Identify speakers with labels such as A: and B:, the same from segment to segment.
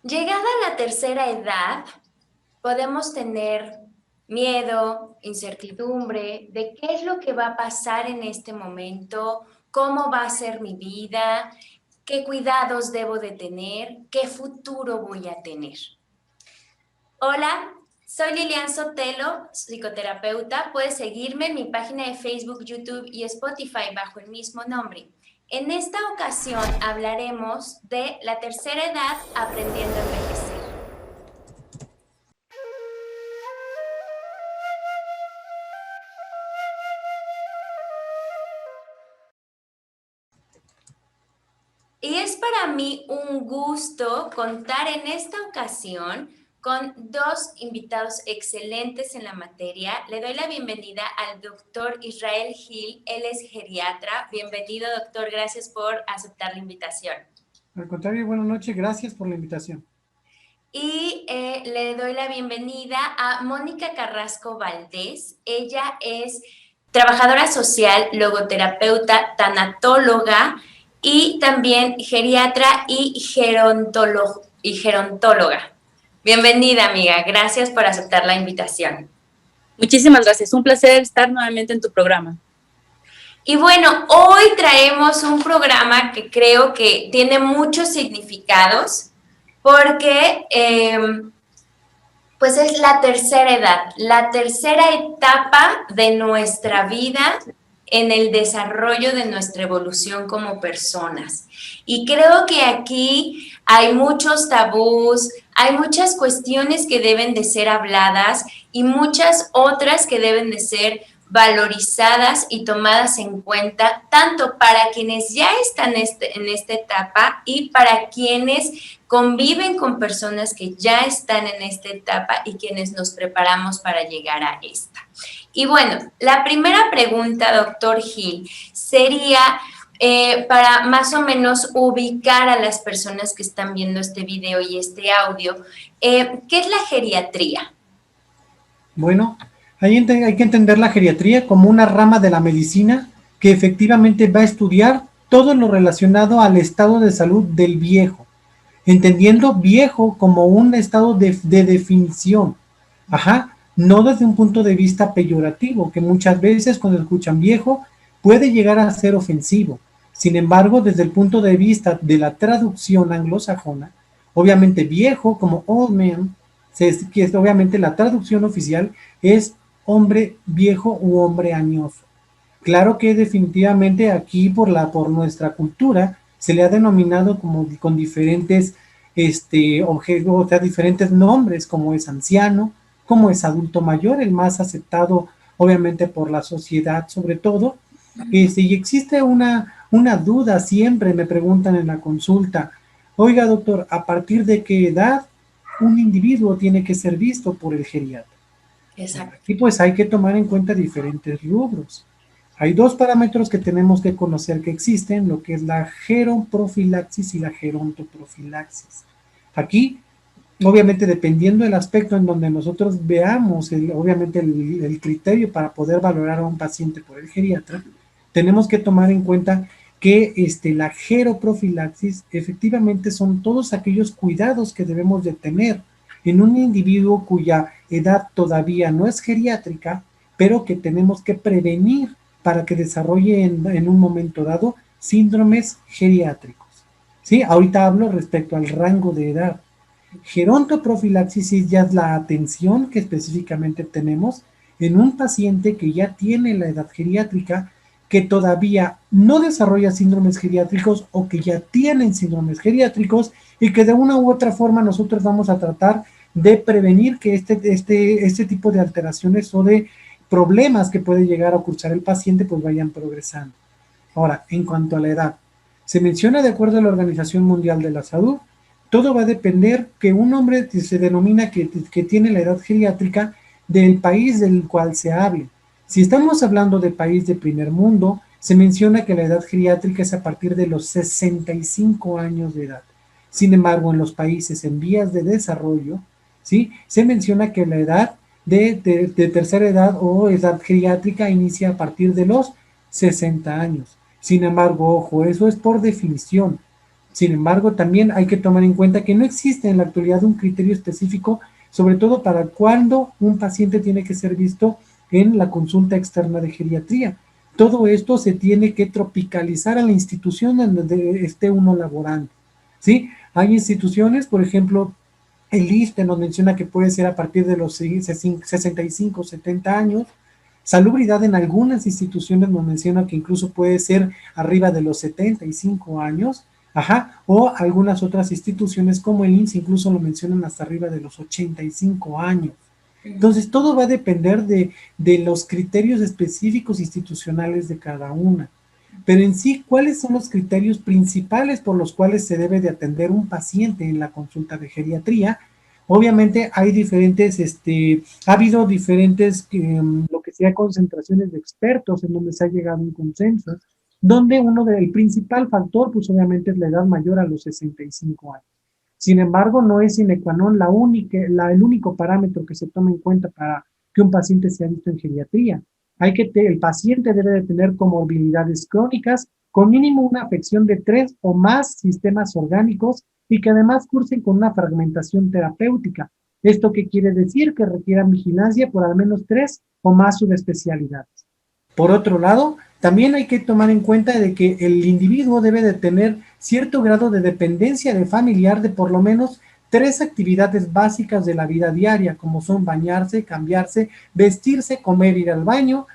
A: Llegada la tercera edad, podemos tener miedo, incertidumbre de qué es lo que va a pasar en este momento, cómo va a ser mi vida, qué cuidados debo de tener, qué futuro voy a tener. Hola, soy Lilian Sotelo, psicoterapeuta. Puedes seguirme en mi página de Facebook, YouTube y Spotify bajo el mismo nombre. En esta ocasión hablaremos de la tercera edad aprendiendo a envejecer. Y es para mí un gusto contar en esta ocasión con dos invitados excelentes en la materia. Le doy la bienvenida al doctor Israel Gil. Él es geriatra. Bienvenido, doctor. Gracias por aceptar la invitación.
B: Al contrario, buenas noches, gracias por la invitación.
A: Y le doy la bienvenida a Mónica Carrasco Valdés. Ella es trabajadora social, logoterapeuta, tanatóloga y también geriatra y gerontóloga. Bienvenida, amiga. Gracias por aceptar la invitación.
C: Muchísimas gracias. Un placer estar nuevamente en tu programa.
A: Y bueno, hoy traemos un programa que creo que tiene muchos significados porque pues es la tercera edad, la tercera etapa de nuestra vida en el desarrollo de nuestra evolución como personas. Y creo que aquí hay muchos tabús, hay muchas cuestiones que deben de ser habladas y muchas otras que deben de ser valorizadas y tomadas en cuenta, tanto para quienes ya están en esta etapa y para quienes conviven con personas que ya están en esta etapa y quienes nos preparamos para llegar a esta. Y bueno, la primera pregunta, doctor Gil, sería para más o menos ubicar a las personas que están viendo este video y este audio, ¿qué es la geriatría?
B: Bueno, hay que entender la geriatría como una rama de la medicina que efectivamente va a estudiar todo lo relacionado al estado de salud del viejo, entendiendo viejo como un estado de definición, no desde un punto de vista peyorativo, que muchas veces cuando escuchan viejo puede llegar a ser ofensivo. Sin embargo, desde el punto de vista de la traducción anglosajona, obviamente viejo como old man, que es obviamente la traducción oficial es hombre viejo u hombre añoso. Claro que definitivamente aquí por nuestra cultura se le ha denominado como con diferentes objetos, o sea, diferentes nombres, como es anciano, como es adulto mayor, el más aceptado obviamente por la sociedad sobre todo. Y existe una duda, siempre me preguntan en la consulta, oiga doctor, ¿a partir de qué edad un individuo tiene que ser visto por el geriatra?
A: Exacto.
B: Aquí pues hay que tomar en cuenta diferentes rubros. Hay dos parámetros que tenemos que conocer que existen, lo que es la geroprofilaxis y la gerontoprofilaxis. Aquí, obviamente, dependiendo del aspecto en donde nosotros veamos, obviamente, el criterio para poder valorar a un paciente por el geriatra, tenemos que tomar en cuenta que la geroprofilaxis efectivamente son todos aquellos cuidados que debemos de tener en un individuo cuya edad todavía no es geriátrica, pero que tenemos que prevenir para que desarrolle en un momento dado síndromes geriátricos. ¿Sí? Ahorita hablo respecto al rango de edad. Gerontoprofilaxis ya es la atención que específicamente tenemos en un paciente que ya tiene la edad geriátrica, que todavía no desarrolla síndromes geriátricos o que ya tienen síndromes geriátricos y que de una u otra forma nosotros vamos a tratar de prevenir que este tipo de alteraciones o de problemas que puede llegar a cursar el paciente pues vayan progresando. Ahora, en cuanto a la edad, se menciona de acuerdo a la Organización Mundial de la Salud, todo va a depender que un hombre se denomina que tiene la edad geriátrica del país del cual se hable. Si estamos hablando de país de primer mundo, se menciona que la edad geriátrica es a partir de los 65 años de edad. Sin embargo, en los países en vías de desarrollo, ¿sí? Se menciona que la edad de tercera edad o edad geriátrica inicia a partir de los 60 años. Sin embargo, ojo, eso es por definición. Sin embargo, también hay que tomar en cuenta que no existe en la actualidad un criterio específico, sobre todo para cuándo un paciente tiene que ser visto en la consulta externa de geriatría. Todo esto se tiene que tropicalizar a la institución en donde esté uno laborando, ¿sí? Hay instituciones, por ejemplo, el ISSSTE nos menciona que puede ser a partir de los 65, 70 años. Salubridad en algunas instituciones nos menciona que incluso puede ser arriba de los 75 años. Ajá, o algunas otras instituciones como el IMSS incluso lo mencionan hasta arriba de los 85 años. Entonces, todo va a depender de los criterios específicos institucionales de cada una. Pero en sí, ¿cuáles son los criterios principales por los cuales se debe de atender un paciente en la consulta de geriatría? Obviamente hay diferentes, ha habido diferentes, lo que sea concentraciones de expertos en donde se ha llegado a un consenso, donde el principal factor, pues obviamente es la edad mayor a los 65 años. Sin embargo, no es sine qua non el único parámetro que se toma en cuenta para que un paciente sea visto en geriatría. El paciente debe de tener comorbilidades crónicas con mínimo una afección de 3 o más sistemas orgánicos y que además cursen con una fragmentación terapéutica. ¿Esto qué quiere decir? Que requieran vigilancia por al menos 3 o más subespecialidades. Por otro lado, también hay que tomar en cuenta de que el individuo debe de tener cierto grado de dependencia de familiar de por lo menos 3 actividades básicas de la vida diaria, como son bañarse, cambiarse, vestirse, comer, ir al baño,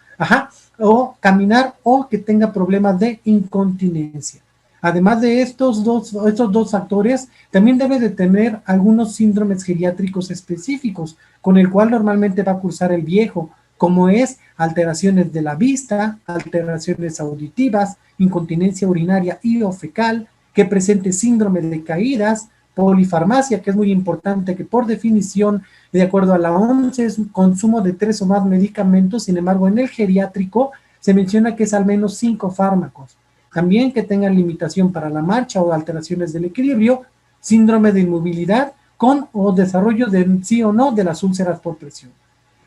B: o caminar o que tenga problemas de incontinencia. Además de estos dos factores, también debe de tener algunos síndromes geriátricos específicos, con el cual normalmente va a cursar el viejo, como es alteraciones de la vista, alteraciones auditivas, incontinencia urinaria y o fecal, que presente síndrome de caídas, polifarmacia, que es muy importante, que por definición, de acuerdo a la OMS, es un consumo de 3 o más medicamentos. Sin embargo, en el geriátrico se menciona que es al menos 5 fármacos. También que tengan limitación para la marcha o alteraciones del equilibrio, síndrome de inmovilidad con o desarrollo de sí o no de las úlceras por presión.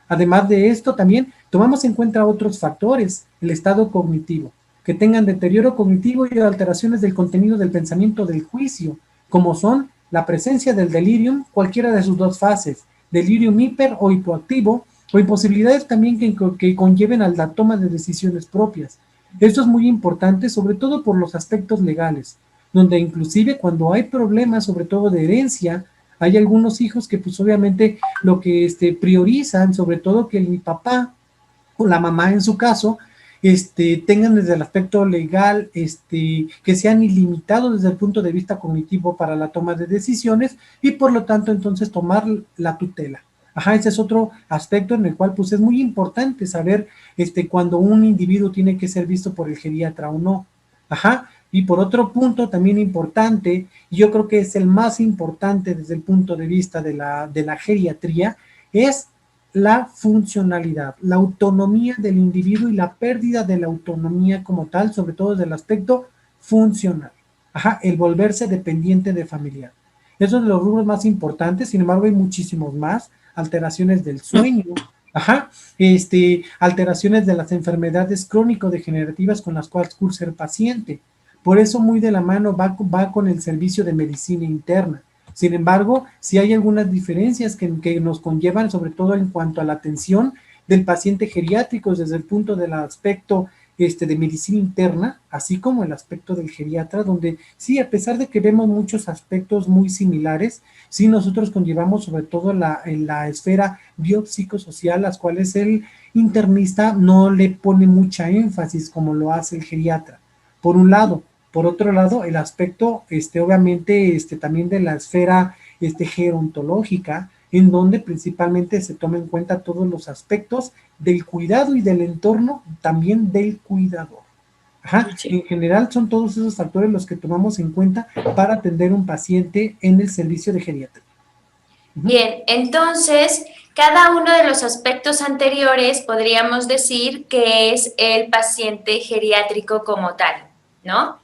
B: Además de esto, también tomamos en cuenta otros factores, el estado cognitivo, que tengan deterioro cognitivo y alteraciones del contenido del pensamiento del juicio, como son la presencia del delirium, cualquiera de sus dos fases, delirium hiper o hipoactivo, o imposibilidades también que conlleven a la toma de decisiones propias. Esto es muy importante, sobre todo por los aspectos legales, donde inclusive cuando hay problemas, sobre todo de herencia, hay algunos hijos que pues obviamente lo que priorizan, sobre todo que el papá o la mamá en su caso, tengan desde el aspecto legal, que sean ilimitados desde el punto de vista cognitivo para la toma de decisiones y por lo tanto entonces tomar la tutela. Ese es otro aspecto en el cual pues es muy importante saber cuando un individuo tiene que ser visto por el geriatra o no. Y por otro punto también importante, y yo creo que es el más importante desde el punto de vista de la geriatría, es la funcionalidad, la autonomía del individuo y la pérdida de la autonomía como tal, sobre todo desde el aspecto funcional. El volverse dependiente de familiar. Esos son los rubros más importantes, sin embargo hay muchísimos más, alteraciones del sueño, alteraciones de las enfermedades crónico-degenerativas con las cuales cursa el paciente. Por eso muy de la mano va con el servicio de medicina interna. Sin embargo, sí hay algunas diferencias que nos conllevan, sobre todo en cuanto a la atención del paciente geriátrico desde el punto del aspecto de medicina interna, así como el aspecto del geriatra, donde sí, a pesar de que vemos muchos aspectos muy similares, sí nosotros conllevamos sobre todo en la esfera biopsicosocial, las cuales el internista no le pone mucha énfasis como lo hace el geriatra, por un lado. Por otro lado, el aspecto, obviamente, también de la esfera gerontológica, en donde principalmente se toma en cuenta todos los aspectos del cuidado y del entorno, también del cuidador. En general son todos esos factores los que tomamos en cuenta para atender un paciente en el servicio de geriatría.
A: Bien, entonces, cada uno de los aspectos anteriores podríamos decir que es el paciente geriátrico como tal, ¿no?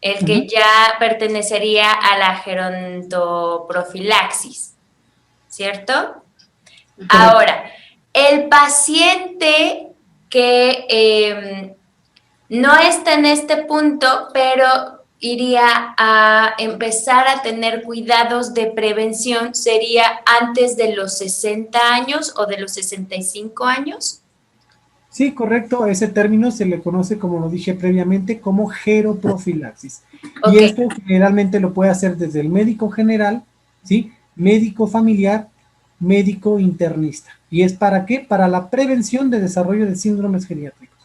A: El que ya pertenecería a la gerontoprofilaxis, ¿cierto? Correcto. Ahora, el paciente que no está en este punto, pero iría a empezar a tener cuidados de prevención, ¿sería antes de los 60 años o de los 65 años?
B: Sí, correcto. Ese término se le conoce, como lo dije previamente, como geroprofilaxis. Y
A: Ok,
B: esto generalmente lo puede hacer desde el médico general, ¿sí? Médico familiar, médico internista. ¿Y es para qué? Para la prevención de desarrollo de síndromes geriátricos.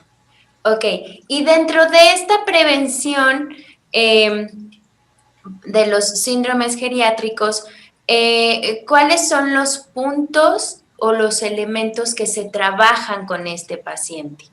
A: ok. Y dentro de esta prevención de los síndromes geriátricos, ¿cuáles son los puntos o los elementos que se trabajan con este paciente?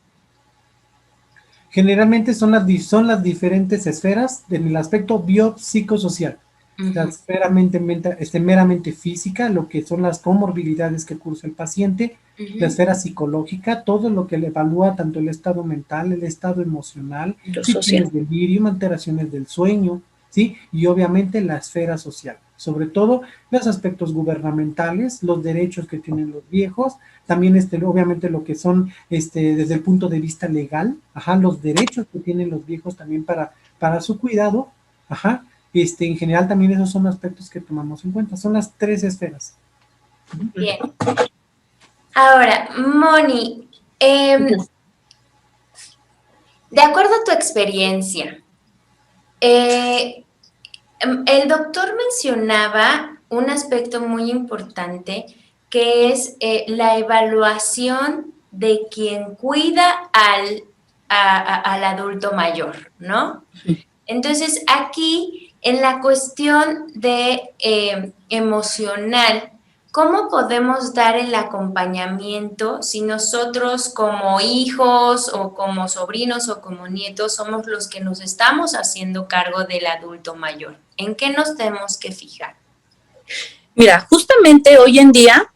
B: Generalmente son las diferentes esferas en el aspecto biopsicosocial. La esfera meramente física, lo que son las comorbilidades que cursa el paciente, la esfera psicológica, todo lo que le evalúa tanto el estado mental, el estado emocional,
C: Lo
B: si
C: social.
B: tienes delirium, alteraciones del sueño, ¿sí? Y obviamente la esfera social, sobre todo los aspectos gubernamentales, los derechos que tienen los viejos, también obviamente lo que son desde el punto de vista legal, ajá, los derechos que tienen los viejos también para su cuidado, ajá, en general también esos son aspectos que tomamos en cuenta, son las tres esferas.
A: Bien. Ahora, Moni, de acuerdo a tu experiencia, el doctor mencionaba un aspecto muy importante que es la evaluación de quien cuida al adulto mayor, ¿no? Entonces, aquí en la cuestión de emocional, ¿cómo podemos dar el acompañamiento si nosotros como hijos o como sobrinos o como nietos somos los que nos estamos haciendo cargo del adulto mayor? ¿En qué nos tenemos que fijar?
C: Mira, justamente hoy en día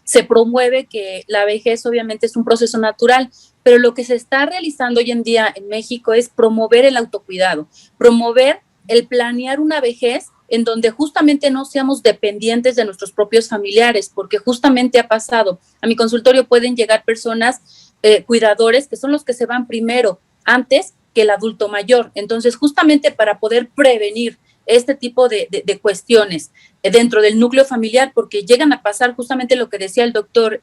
C: se promueve que la vejez obviamente es un proceso natural, pero lo que se está realizando hoy en día en México es promover el autocuidado, promover el planear una vejez en donde justamente no seamos dependientes de nuestros propios familiares, porque justamente ha pasado. A mi consultorio pueden llegar personas, cuidadores, que son los que se van primero, antes que el adulto mayor. Entonces, justamente para poder prevenir este tipo de cuestiones dentro del núcleo familiar, porque llegan a pasar justamente lo que decía el doctor,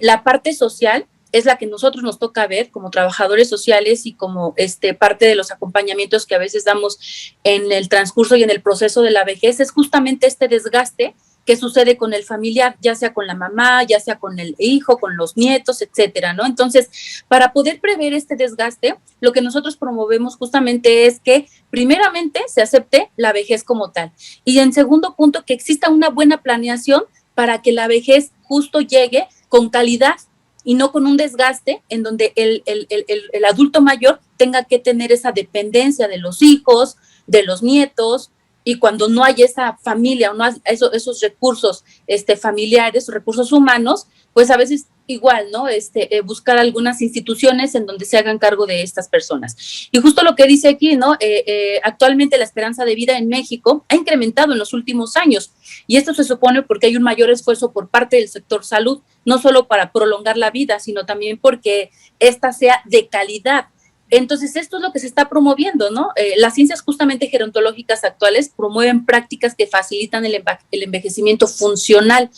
C: la parte social es la que nosotros nos toca ver como trabajadores sociales y como parte de los acompañamientos que a veces damos en el transcurso y en el proceso de la vejez, es justamente este desgaste que sucede con el familiar, ya sea con la mamá, ya sea con el hijo, con los nietos, etcétera, ¿no? Entonces, para poder prever este desgaste, lo que nosotros promovemos justamente es que primeramente se acepte la vejez como tal y en segundo punto que exista una buena planeación para que la vejez justo llegue con calidad y no con un desgaste en donde el adulto mayor tenga que tener esa dependencia de los hijos, de los nietos, y cuando no hay esa familia o no hay esos recursos familiares, recursos humanos, pues a veces igual, ¿no? Buscar algunas instituciones en donde se hagan cargo de estas personas. Y justo lo que dice aquí, ¿no? Actualmente la esperanza de vida en México ha incrementado en los últimos años y esto se supone porque hay un mayor esfuerzo por parte del sector salud, no solo para prolongar la vida, sino también porque esta sea de calidad. Entonces, esto es lo que se está promoviendo, ¿no? Las ciencias justamente gerontológicas actuales promueven prácticas que facilitan el envejecimiento funcional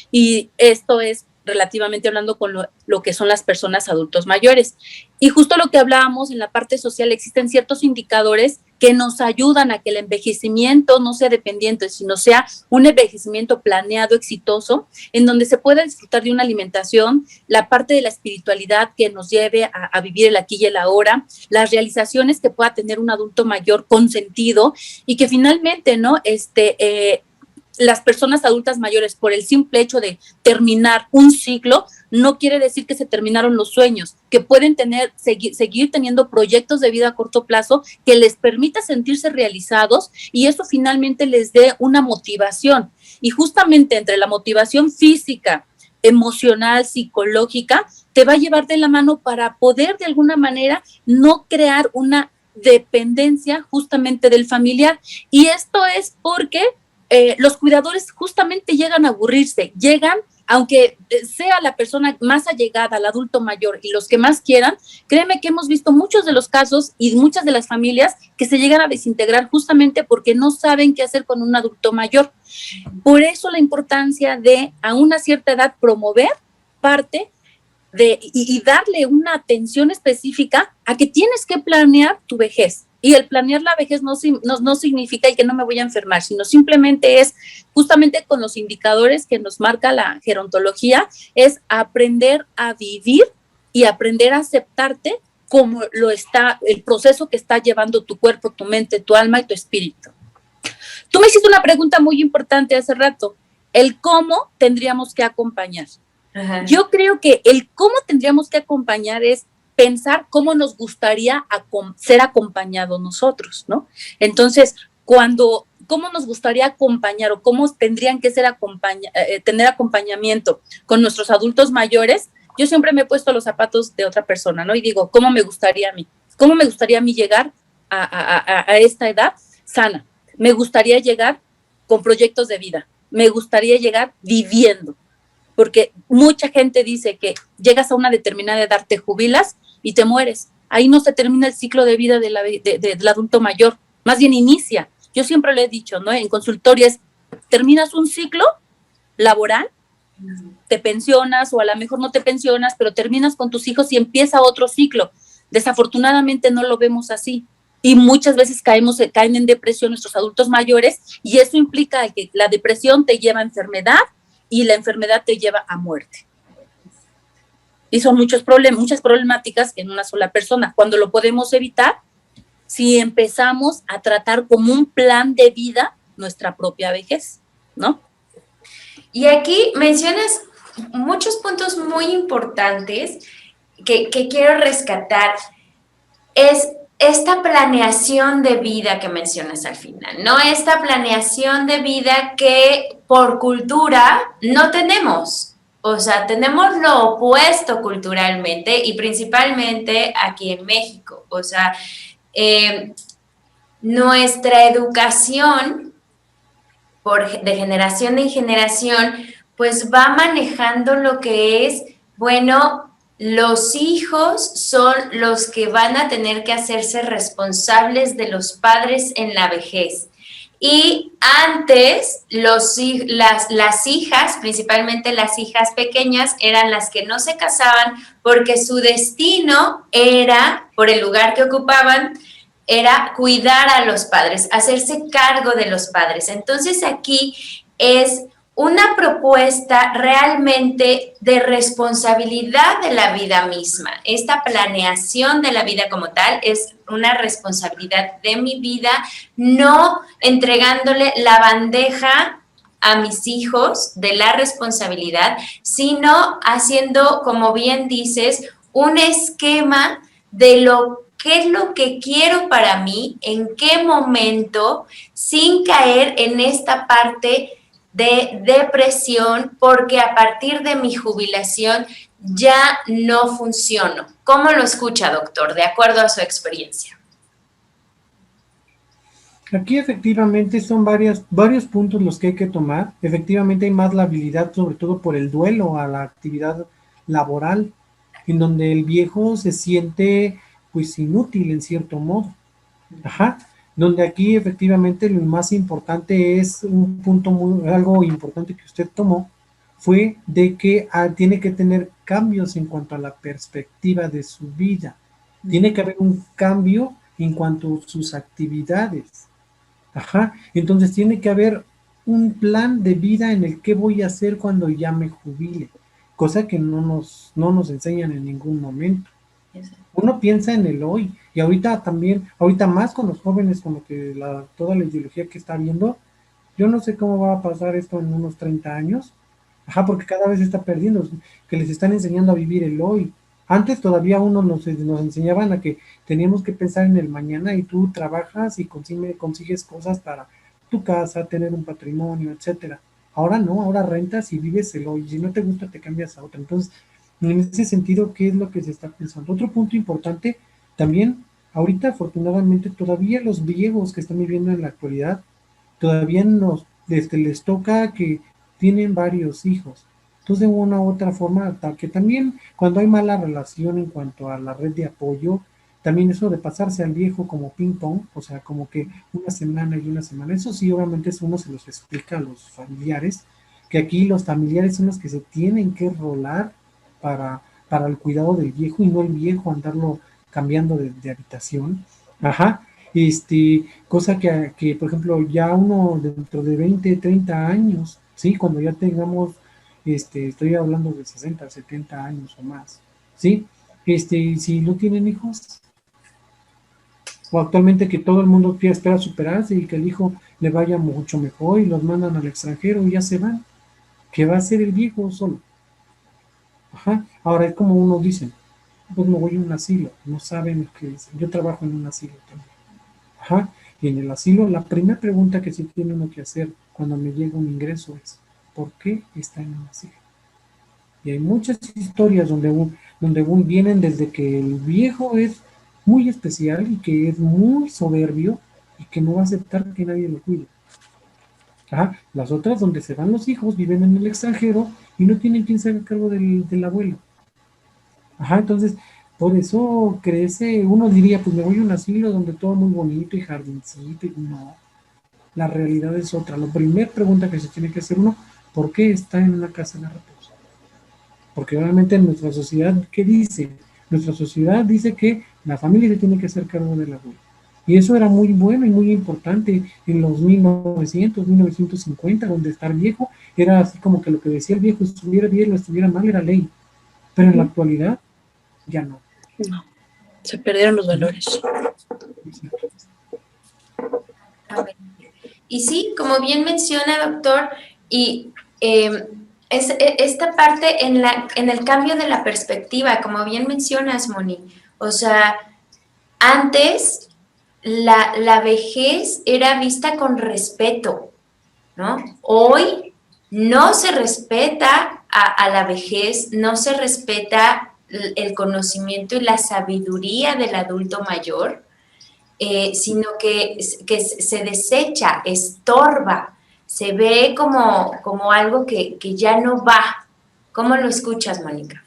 C: y esto es relativamente hablando con lo que son las personas adultos mayores. Y justo lo que hablábamos en la parte social, existen ciertos indicadores que nos ayudan a que el envejecimiento no sea dependiente, sino sea un envejecimiento planeado, exitoso, en donde se pueda disfrutar de una alimentación, la parte de la espiritualidad que nos lleve a vivir el aquí y el ahora, las realizaciones que pueda tener un adulto mayor consentido y que finalmente, ¿no? Las personas adultas mayores, por el simple hecho de terminar un ciclo, no quiere decir que se terminaron los sueños, que pueden seguir teniendo proyectos de vida a corto plazo que les permita sentirse realizados y eso finalmente les dé una motivación. Y justamente entre la motivación física, emocional, psicológica, te va a llevar de la mano para poder de alguna manera no crear una dependencia justamente del familiar. Y esto es porque los cuidadores justamente llegan a aburrirse, llegan aunque sea la persona más allegada al adulto mayor y los que más quieran, créeme que hemos visto muchos de los casos y muchas de las familias que se llegan a desintegrar justamente porque no saben qué hacer con un adulto mayor. Por eso la importancia de, a una cierta edad, promover parte y darle una atención específica a que tienes que planear tu vejez. Y el planear la vejez no significa que no me voy a enfermar, sino simplemente es justamente con los indicadores que nos marca la gerontología, es aprender a vivir y aprender a aceptarte como lo está, el proceso que está llevando tu cuerpo, tu mente, tu alma y tu espíritu. Tú me hiciste una pregunta muy importante hace rato, el cómo tendríamos que acompañar. Ajá. Yo creo que el cómo tendríamos que acompañar es pensar cómo nos gustaría ser acompañados nosotros, ¿no? Entonces, cómo nos gustaría acompañar o cómo tendrían que ser tener acompañamiento con nuestros adultos mayores, yo siempre me he puesto los zapatos de otra persona, ¿no? Y digo, ¿cómo me gustaría a mí? ¿Cómo me gustaría a mí llegar a esta edad sana? Me gustaría llegar con proyectos de vida. Me gustaría llegar viviendo. Porque mucha gente dice que llegas a una determinada edad, te jubilas y te mueres. Ahí no se termina el ciclo de vida del adulto mayor, más bien inicia. Yo siempre lo he dicho, ¿no? En consultorias, terminas un ciclo laboral, te pensionas o a lo mejor no te pensionas, pero terminas con tus hijos y empieza otro ciclo. Desafortunadamente no lo vemos así. Y muchas veces caen en depresión nuestros adultos mayores y eso implica que la depresión te lleva a enfermedad y la enfermedad te lleva a muerte. Y son muchas problemáticas en una sola persona. Cuando lo podemos evitar, si empezamos a tratar como un plan de vida nuestra propia vejez, ¿no?
A: Y aquí mencionas muchos puntos muy importantes que quiero rescatar. Es esta planeación de vida que mencionas al final, ¿no? Esta planeación de vida que por cultura no tenemos. O sea, tenemos lo opuesto culturalmente y principalmente aquí en México. O sea, nuestra educación de generación en generación, pues va manejando lo que es, bueno, los hijos son los que van a tener que hacerse responsables de los padres en la vejez. Y antes las hijas, principalmente las hijas pequeñas, eran las que no se casaban porque su destino era, por el lugar que ocupaban, era cuidar a los padres, hacerse cargo de los padres. Entonces aquí es una propuesta realmente de responsabilidad de la vida misma. Esta planeación de la vida como tal es una responsabilidad de mi vida, no entregándole la bandeja a mis hijos de la responsabilidad, sino haciendo, como bien dices, un esquema de qué es lo que quiero para mí, en qué momento, sin caer en esta parte de depresión, porque a partir de mi jubilación ya no funciono. ¿Cómo lo escucha, doctor, de acuerdo a su experiencia?
B: Aquí efectivamente son varios puntos los que hay que tomar. Efectivamente hay más la habilidad, sobre todo por el duelo a la actividad laboral, en donde el viejo se siente pues inútil en cierto modo. Ajá. Donde aquí efectivamente lo más importante es un punto algo importante que usted tomó, fue de que tiene que tener cambios en cuanto a la perspectiva de su vida. Tiene que haber un cambio en cuanto a sus actividades. Ajá. Entonces tiene que haber un plan de vida en el que voy a hacer cuando ya me jubile, cosa que no nos enseñan en ningún momento. Uno piensa en el hoy, y ahorita más con los jóvenes, como que toda la ideología que está habiendo, yo no sé cómo va a pasar esto en unos 30 años, porque cada vez se está perdiendo, que les están enseñando a vivir el hoy. Antes todavía nos enseñaban a que teníamos que pensar en el mañana y tú trabajas y consigues cosas para tu casa, tener un patrimonio, etcétera. Ahora no, ahora rentas y vives el hoy, si no te gusta te cambias a otra. Entonces, en ese sentido, ¿qué es lo que se está pensando? Otro punto importante, también, ahorita afortunadamente todavía los viejos que están viviendo en la actualidad, todavía les toca que tienen varios hijos. Entonces, de una u otra forma, que también cuando hay mala relación en cuanto a la red de apoyo, también eso de pasarse al viejo como ping pong, o sea, como que una semana y una semana, eso sí, obviamente eso uno se los explica a los familiares, que aquí los familiares son los que se tienen que rolar para el cuidado del viejo y no el viejo andarlo cambiando de habitación. Ajá. Cosa que, por ejemplo, ya uno dentro de 20 30 años, ¿sí? Cuando ya tengamos, estoy hablando de 60 70 años o más, ¿sí? Si no tienen hijos, o actualmente que todo el mundo espera superarse y que el hijo le vaya mucho mejor y los mandan al extranjero y ya se van, ¿qué va a hacer el viejo solo? Ajá. Ahora es como uno dice, pues me voy a un asilo, no saben qué es. Yo trabajo en un asilo también. Ajá. Y en el asilo, la primera pregunta que sí tiene uno que hacer cuando me llega un ingreso es, ¿por qué está en un asilo? Y hay muchas historias donde vienen desde que el viejo es muy especial y que es muy soberbio y que no va a aceptar que nadie lo cuide. Ajá. Las otras donde se van los hijos, viven en el extranjero y no tienen quien se haga cargo del abuelo. Ajá, entonces, por eso crece, uno diría, pues me voy a un asilo donde todo muy bonito y jardincito, y no, la realidad es otra. La primera pregunta que se tiene que hacer uno, ¿por qué está en una casa de reposo? Porque obviamente en nuestra sociedad, ¿qué dice? Nuestra sociedad dice que la familia se tiene que hacer cargo del abuelo. Y eso era muy bueno y muy importante en los 1900, 1950, donde estar viejo era así como que lo que decía el viejo, estuviera bien o estuviera mal, era ley. Pero en la actualidad, ya no.
C: No, se perdieron los valores.
A: Y sí, como bien menciona, doctor, y esta parte en el cambio de la perspectiva, como bien mencionas, Moni, o sea, antes la vejez era vista con respeto, ¿no? Hoy no se respeta a la vejez, no se respeta el conocimiento y la sabiduría del adulto mayor, sino que se desecha, estorba, se ve como algo que ya no va. ¿Cómo lo escuchas, Mónica?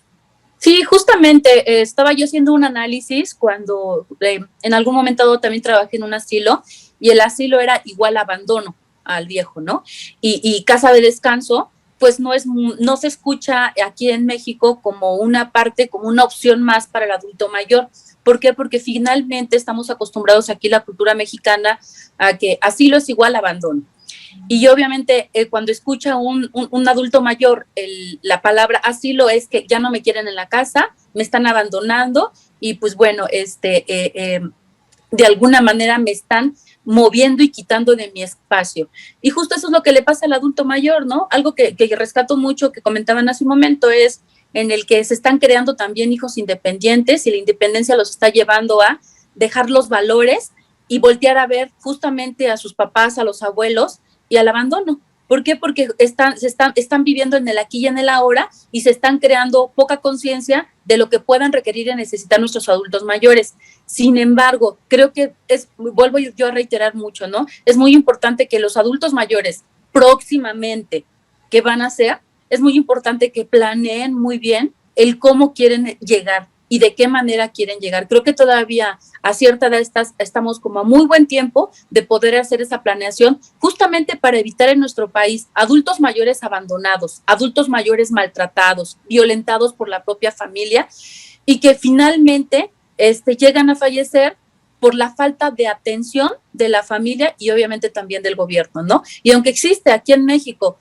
C: Sí, justamente estaba yo haciendo un análisis cuando en algún momento dado también trabajé en un asilo y el asilo era igual abandono al viejo, ¿no? Y casa de descanso, pues no se escucha aquí en México como una parte, como una opción más para el adulto mayor. ¿Por qué? Porque finalmente estamos acostumbrados aquí la cultura mexicana a que asilo es igual a abandono. Y obviamente cuando escucha un adulto mayor la palabra asilo es que ya no me quieren en la casa, me están abandonando y pues bueno, de alguna manera me están moviendo y quitando de mi espacio. Y justo eso es lo que le pasa al adulto mayor, ¿no? Algo que rescato mucho, que comentaban hace un momento, es en el que se están creando también hijos independientes y la independencia los está llevando a dejar los valores y voltear a ver justamente a sus papás, a los abuelos y al abandono. ¿Por qué? Porque están viviendo en el aquí y en el ahora y se están creando poca conciencia de lo que puedan requerir y necesitar nuestros adultos mayores. Sin embargo, creo que vuelvo yo a reiterar mucho, ¿no? Es muy importante que los adultos mayores próximamente, ¿qué van a hacer? Es muy importante que planeen muy bien el cómo quieren llegar y de qué manera quieren llegar. Creo que todavía a cierta edad estamos como a muy buen tiempo de poder hacer esa planeación justamente para evitar en nuestro país adultos mayores abandonados, adultos mayores maltratados, violentados por la propia familia y que finalmente llegan a fallecer por la falta de atención de la familia y obviamente también del gobierno, ¿no? Y aunque existe aquí en México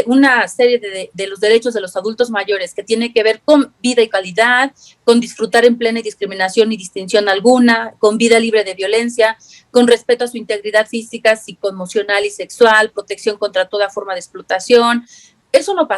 C: una serie de los derechos de los adultos mayores que tiene que ver con vida y calidad, con disfrutar en plena discriminación y distinción alguna, con vida libre de violencia, con respeto a su integridad física, psicoemocional y sexual, protección contra toda forma de explotación. Eso no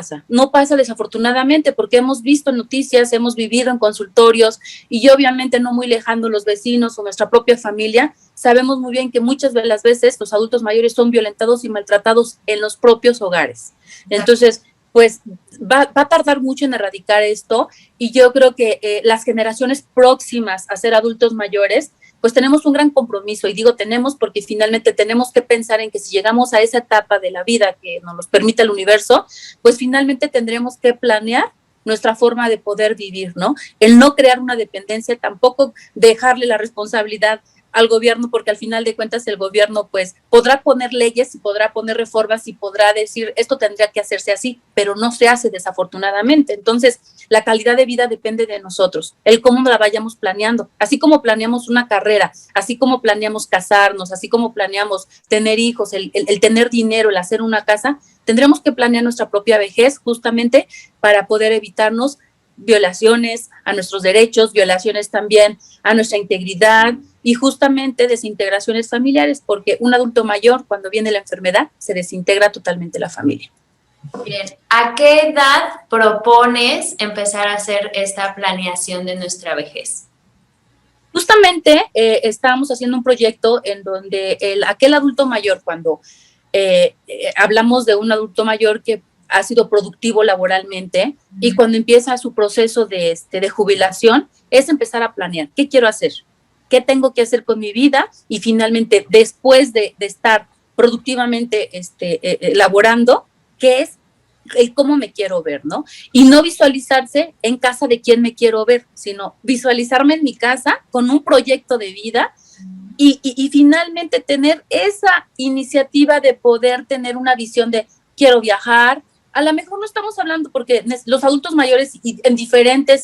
C: pasa desafortunadamente porque hemos visto noticias, hemos vivido en consultorios y obviamente no muy lejano los vecinos o nuestra propia familia, sabemos muy bien que muchas de las veces los adultos mayores son violentados y maltratados en los propios hogares. Entonces, pues va a tardar mucho en erradicar esto y yo creo que las generaciones próximas a ser adultos mayores pues tenemos un gran compromiso, y digo tenemos porque finalmente tenemos que pensar en que si llegamos a esa etapa de la vida que nos los permite el universo, pues finalmente tendremos que planear nuestra forma de poder vivir, ¿no? El no crear una dependencia, tampoco dejarle la responsabilidad al gobierno, porque al final de cuentas el gobierno pues podrá poner leyes y podrá poner reformas y podrá decir esto tendría que hacerse así, pero no se hace desafortunadamente. Entonces la calidad de vida depende de nosotros, el cómo la vayamos planeando, así como planeamos una carrera, así como planeamos casarnos, así como planeamos tener hijos, el tener dinero, el hacer una casa, tendremos que planear nuestra propia vejez justamente para poder evitarnos violaciones a nuestros derechos, violaciones también a nuestra integridad y justamente desintegraciones familiares, porque un adulto mayor, cuando viene la enfermedad, se desintegra totalmente la familia.
A: Bien, ¿a qué edad propones empezar a hacer esta planeación de nuestra vejez?
C: Justamente estábamos haciendo un proyecto en donde aquel adulto mayor, cuando hablamos de un adulto mayor que ha sido productivo laboralmente y cuando empieza su proceso de jubilación, es empezar a planear, ¿qué quiero hacer? ¿Qué tengo que hacer con mi vida? Y finalmente, después de estar productivamente laborando, ¿qué es el cómo me quiero ver, ¿no? Y no visualizarse en casa de quién me quiero ver, sino visualizarme en mi casa con un proyecto de vida y finalmente tener esa iniciativa de poder tener una visión de quiero viajar. A lo mejor no estamos hablando porque los adultos mayores en diferentes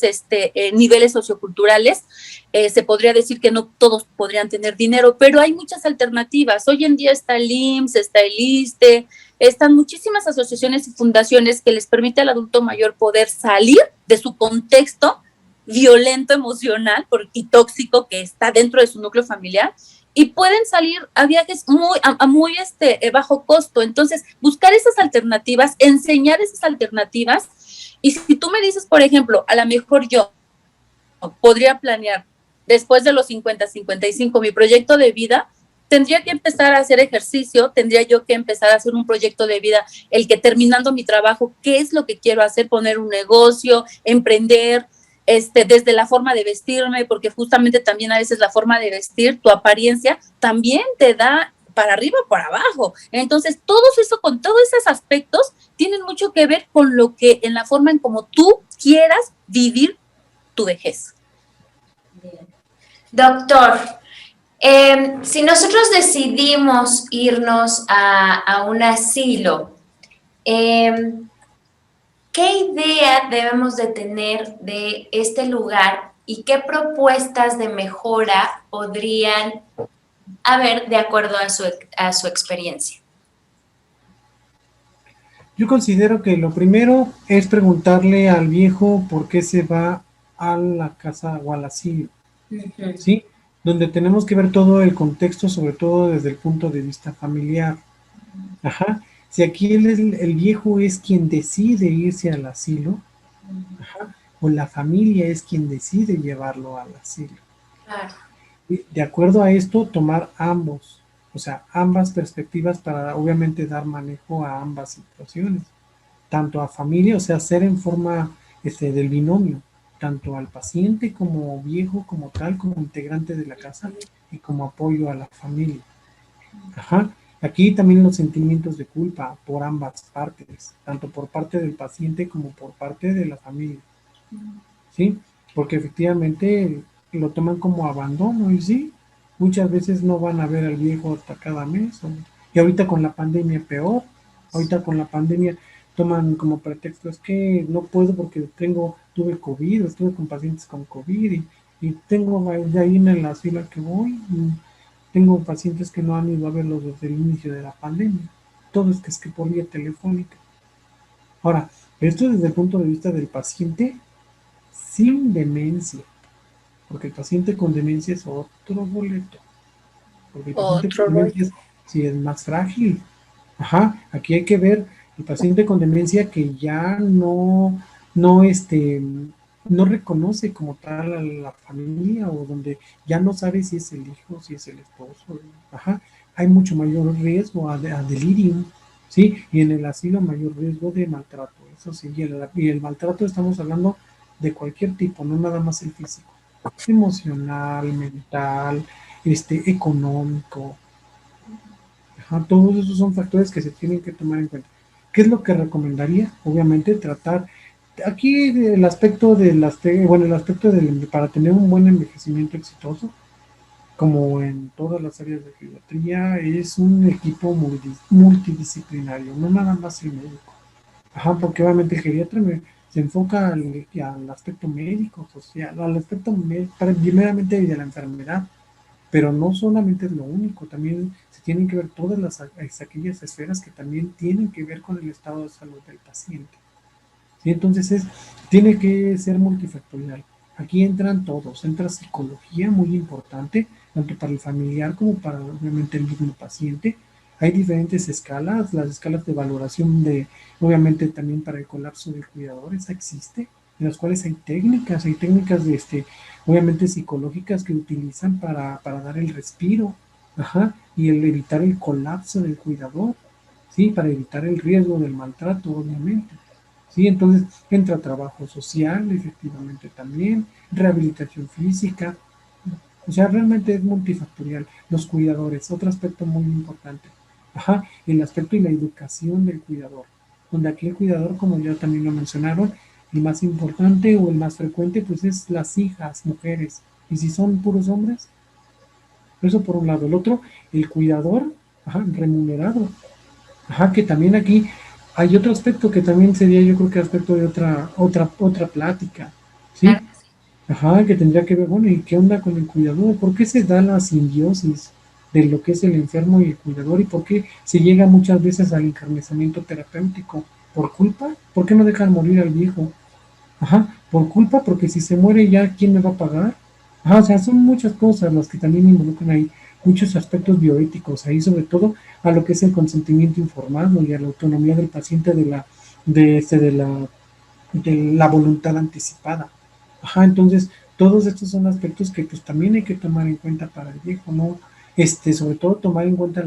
C: niveles socioculturales se podría decir que no todos podrían tener dinero, pero hay muchas alternativas. Hoy en día está el IMSS, está el ISSSTE, están muchísimas asociaciones y fundaciones que les permite al adulto mayor poder salir de su contexto violento emocional y tóxico que está dentro de su núcleo familiar y pueden salir a viajes a muy bajo costo. Entonces, buscar esas alternativas, enseñar esas alternativas. Y si tú me dices, por ejemplo, a lo mejor yo podría planear después de los 50, 55 mi proyecto de vida, tendría que empezar a hacer ejercicio, tendría yo que empezar a hacer un proyecto de vida, el que terminando mi trabajo, ¿qué es lo que quiero hacer? Poner un negocio, emprender, desde la forma de vestirme, porque justamente también a veces la forma de vestir, tu apariencia, también te da para arriba o para abajo. Entonces, todo eso, con todos esos aspectos, tienen mucho que ver con lo que, en la forma en como tú quieras vivir tu vejez.
A: Bien. Doctor, si nosotros decidimos irnos a un asilo, ¿qué idea debemos de tener de este lugar y qué propuestas de mejora podrían haber de acuerdo a su experiencia?
B: Yo considero que lo primero es preguntarle al viejo por qué se va a la casa o al asilo,
A: Uh-huh.
B: ¿sí? Donde tenemos que ver todo el contexto, sobre todo desde el punto de vista familiar. Ajá. Si aquí el viejo es quien decide irse al asilo, ajá, o la familia es quien decide llevarlo al asilo.
A: Claro.
B: Y de acuerdo a esto, tomar ambos, o sea, ambas perspectivas para obviamente dar manejo a ambas situaciones, tanto a familia, o sea, ser en forma del binomio, tanto al paciente como viejo, como tal, como integrante de la casa y como apoyo a la familia. Ajá. Aquí también los sentimientos de culpa por ambas partes, tanto por parte del paciente como por parte de la familia, ¿sí? Porque efectivamente lo toman como abandono y sí, muchas veces no van a ver al viejo hasta cada mes. Y ahorita con la pandemia peor, ahorita con la pandemia toman como pretexto, es que no puedo porque tuve COVID, estuve con pacientes con COVID y tengo de ahí en el asilo que voy, tengo pacientes que no han ido a verlos desde el inicio de la pandemia. Todo es que por vía telefónica. Ahora, esto desde el punto de vista del paciente sin demencia, porque el paciente con demencia es otro boleto, porque el paciente con demencia sí es más frágil. Ajá, aquí hay que ver el paciente con demencia que ya no, no reconoce como tal a la familia o donde ya no sabe si es el hijo, si es el esposo. Ajá, hay mucho mayor riesgo a delirium, ¿sí? Y en el asilo mayor riesgo de maltrato. Eso sí, y el maltrato estamos hablando de cualquier tipo, no nada más el físico, emocional, mental, económico. Ajá, todos esos son factores que se tienen que tomar en cuenta. ¿Qué es lo que recomendaría? Obviamente tratar, aquí el aspecto el aspecto para tener un buen envejecimiento exitoso, como en todas las áreas de geriatría, es un equipo multidisciplinario, no nada más el médico. Ajá, porque obviamente el geriatra se enfoca al aspecto médico, social, al aspecto primeramente de la enfermedad, pero no solamente es lo único, también se tienen que ver todas aquellas esferas que también tienen que ver con el estado de salud del paciente. ¿Sí? Entonces tiene que ser multifactorial. Aquí entran todos, entra psicología muy importante, tanto para el familiar como para obviamente el mismo paciente. Hay diferentes escalas, las escalas de valoración obviamente también para el colapso del cuidador, esa existe, en las cuales hay técnicas obviamente psicológicas que utilizan para dar el respiro, ajá, y evitar el colapso del cuidador, ¿sí? Para evitar el riesgo del maltrato, obviamente. ¿Sí? Entonces entra trabajo social, efectivamente también, rehabilitación física, o sea, realmente es multifactorial. Los cuidadores, otro aspecto muy importante. Ajá, el aspecto y la educación del cuidador, donde aquí el cuidador, como ya también lo mencionaron, el más importante o el más frecuente, pues es las hijas, mujeres. Y si son puros hombres, eso por un lado. El otro, el cuidador, ajá, remunerado. Ajá, que también aquí hay otro aspecto que también sería, yo creo que aspecto de otra plática, ¿sí?
A: Claro que sí.
B: Ajá, que tendría que ver, bueno, ¿y qué onda con el cuidador? ¿Por qué se da la simbiosis de lo que es el enfermo y el cuidador? ¿Y por qué se llega muchas veces al encarnizamiento terapéutico? ¿Por culpa? ¿Por qué no dejan morir al viejo? Ajá, por culpa, porque si se muere ya, ¿quién me va a pagar? Ajá, o sea, son muchas cosas las que también involucran ahí, muchos aspectos bioéticos, ahí sobre todo a lo que es el consentimiento informado y a la autonomía del paciente de la voluntad anticipada. Ajá, entonces, todos estos son aspectos que pues también hay que tomar en cuenta para el viejo, ¿no? Sobre todo tomar en cuenta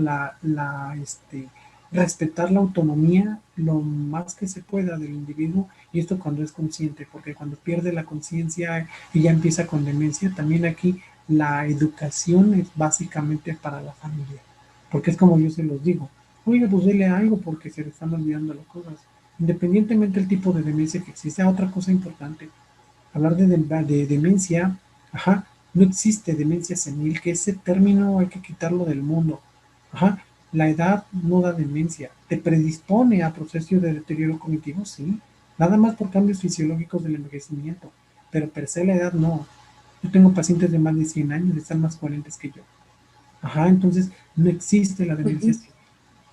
B: respetar la autonomía lo más que se pueda del individuo, y esto cuando es consciente, porque cuando pierde la conciencia y ya empieza con demencia, también aquí la educación es básicamente para la familia, porque es como yo se los digo, oiga, pues dele algo porque se le están olvidando las cosas, independientemente del tipo de demencia que existe. Otra cosa importante, hablar de demencia, ajá, no existe demencia senil, que ese término hay que quitarlo del mundo. Ajá, la edad no da demencia, te predispone a procesos de deterioro cognitivo, sí, nada más por cambios fisiológicos del envejecimiento, pero per se la edad no. Yo tengo pacientes de más de 100 años, están más coherentes que yo. Ajá, entonces no existe la demencia senil.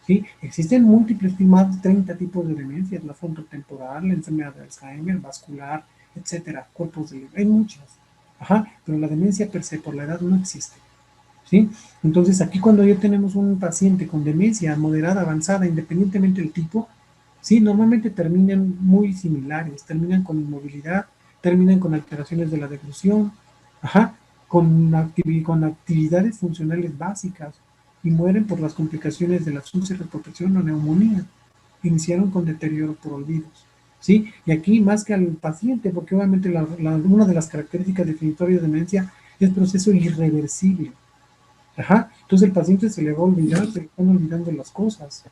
B: ¿Sí? Existen múltiples, más de 30 tipos de demencias, la frontotemporal, la enfermedad de Alzheimer, vascular, etcétera, cuerpos de hay muchas. Ajá, pero la demencia per se por la edad no existe. ¿Sí? Entonces, aquí cuando ya tenemos un paciente con demencia moderada, avanzada, independientemente del tipo, sí, normalmente terminan muy similares, terminan con inmovilidad, terminan con alteraciones de la deglución, ajá, con actividades funcionales básicas, y mueren por las complicaciones de la úlceras, protección o neumonía. Iniciaron con deterioro por olvidos. ¿Sí? Y aquí más que al paciente, porque obviamente una de las características definitorias de demencia es proceso irreversible. Ajá, entonces el paciente se le va a olvidar, se le están olvidando las cosas.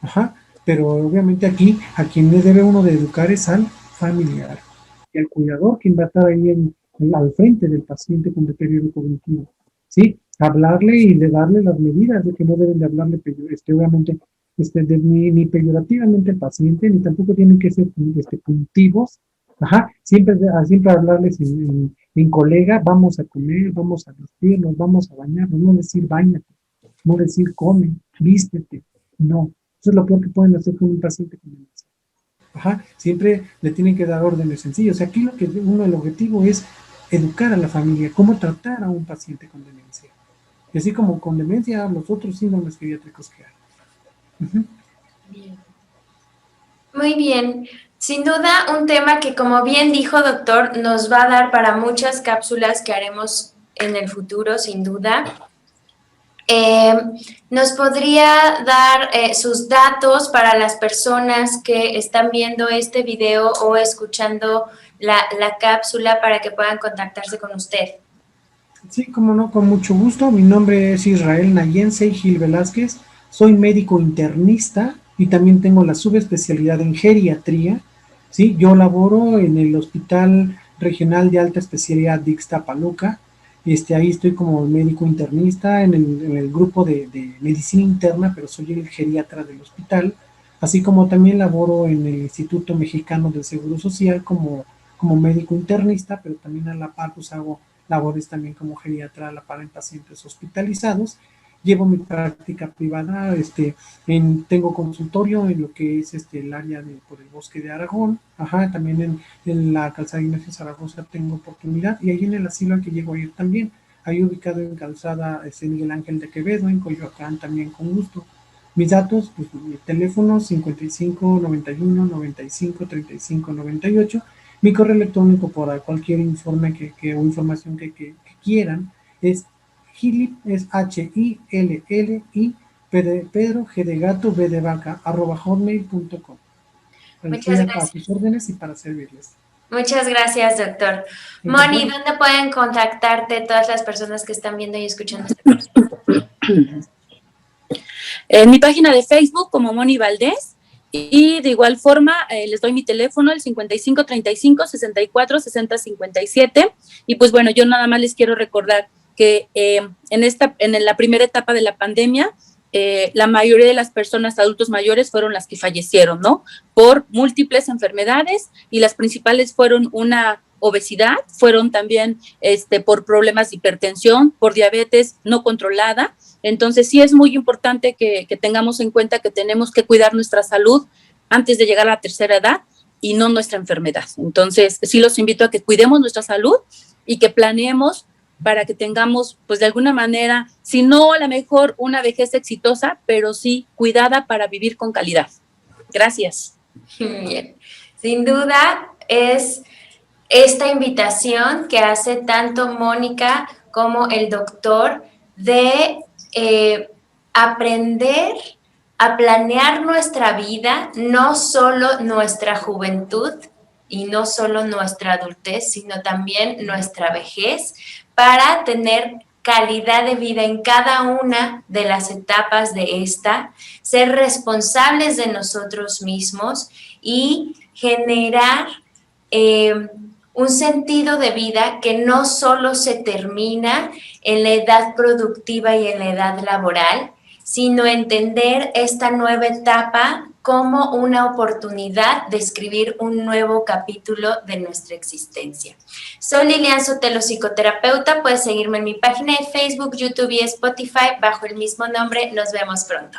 B: Ajá, pero obviamente aquí a quien le debe uno de educar es al familiar y al cuidador, quien va a estar ahí al frente del paciente con deterioro cognitivo. ¿Sí? Hablarle y de darle las medidas de que no deben de hablarle, obviamente, ni peyorativamente al paciente, ni tampoco tienen que ser puntivos. Ajá, siempre hablarles en colega, vamos a comer, vamos a vestirnos, vamos a bañarnos, no decir bañate, no decir come, vístete, no. Eso es lo peor que pueden hacer con un paciente con demencia. Ajá, siempre le tienen que dar órdenes sencillas. Aquí el objetivo es educar a la familia, cómo tratar a un paciente con demencia. Y así como con demencia, los otros síndromes geriátricos que hay. Uh-huh.
A: Bien. Muy bien. Sin duda, un tema que, como bien dijo doctor, nos va a dar para muchas cápsulas que haremos en el futuro, sin duda. ¿Nos podría dar sus datos para las personas que están viendo este video o escuchando la cápsula para que puedan contactarse con usted?
B: Sí, como no, con mucho gusto. Mi nombre es Israel Nayense Gil Velázquez. Soy médico internista y también tengo la subespecialidad en geriatría. Sí, yo laboro en el Hospital Regional de Alta Especialidad de Ixtapaluca. Ahí estoy como médico internista en el grupo de medicina interna, pero soy el geriatra del hospital. Así como también laboro en el Instituto Mexicano del Seguro Social como médico internista, pero también a la par pues hago labores también como geriatra a la par en pacientes hospitalizados. Llevo mi práctica privada, tengo consultorio en lo que es el área por el bosque de Aragón, ajá, también en la calzada Ignacio Zaragoza tengo oportunidad, y ahí en el asilo al que llego a ir también, ahí ubicado en calzada Miguel Ángel de Quevedo, en Coyoacán también con gusto. Mis datos, pues mi teléfono 55 91 95 35 98, mi correo electrónico para cualquier informe o información que quieran es Hilip, es HILLI, Pedro, G de gato, B de vaca, @hotmail.com. Estoy
A: Muchas
B: a
A: gracias.
B: sus órdenes y para servirles.
A: Muchas gracias, doctor. Moni,
B: Encantado.
A: ¿dónde pueden contactarte todas las personas que están viendo y escuchando este programa?
C: En mi página de Facebook como Moni Valdés, y de igual forma les doy mi teléfono, el 55 35 64 60 57. Y pues bueno, yo nada más les quiero recordar que en la primera etapa de la pandemia, la mayoría de las personas adultos mayores fueron las que fallecieron, ¿no? Por múltiples enfermedades, y las principales fueron una obesidad, fueron también por problemas de hipertensión, por diabetes no controlada. Entonces sí es muy importante que tengamos en cuenta que tenemos que cuidar nuestra salud antes de llegar a la tercera edad y no nuestra enfermedad. Entonces sí los invito a que cuidemos nuestra salud y que planeemos para que tengamos, pues de alguna manera, si no a lo mejor una vejez exitosa, pero sí cuidada para vivir con calidad. Gracias.
A: Bien. Sin duda es esta invitación que hace tanto Mónica como el doctor de aprender a planear nuestra vida, no solo nuestra juventud y no solo nuestra adultez, sino también nuestra vejez, para tener calidad de vida en cada una de las etapas de esta, ser responsables de nosotros mismos y generar un sentido de vida que no solo se termina en la edad productiva y en la edad laboral, sino entender esta nueva etapa como una oportunidad de escribir un nuevo capítulo de nuestra existencia. Soy Lilian Sotelo, psicoterapeuta. Puedes seguirme en mi página de Facebook, YouTube y Spotify bajo el mismo nombre. Nos vemos pronto.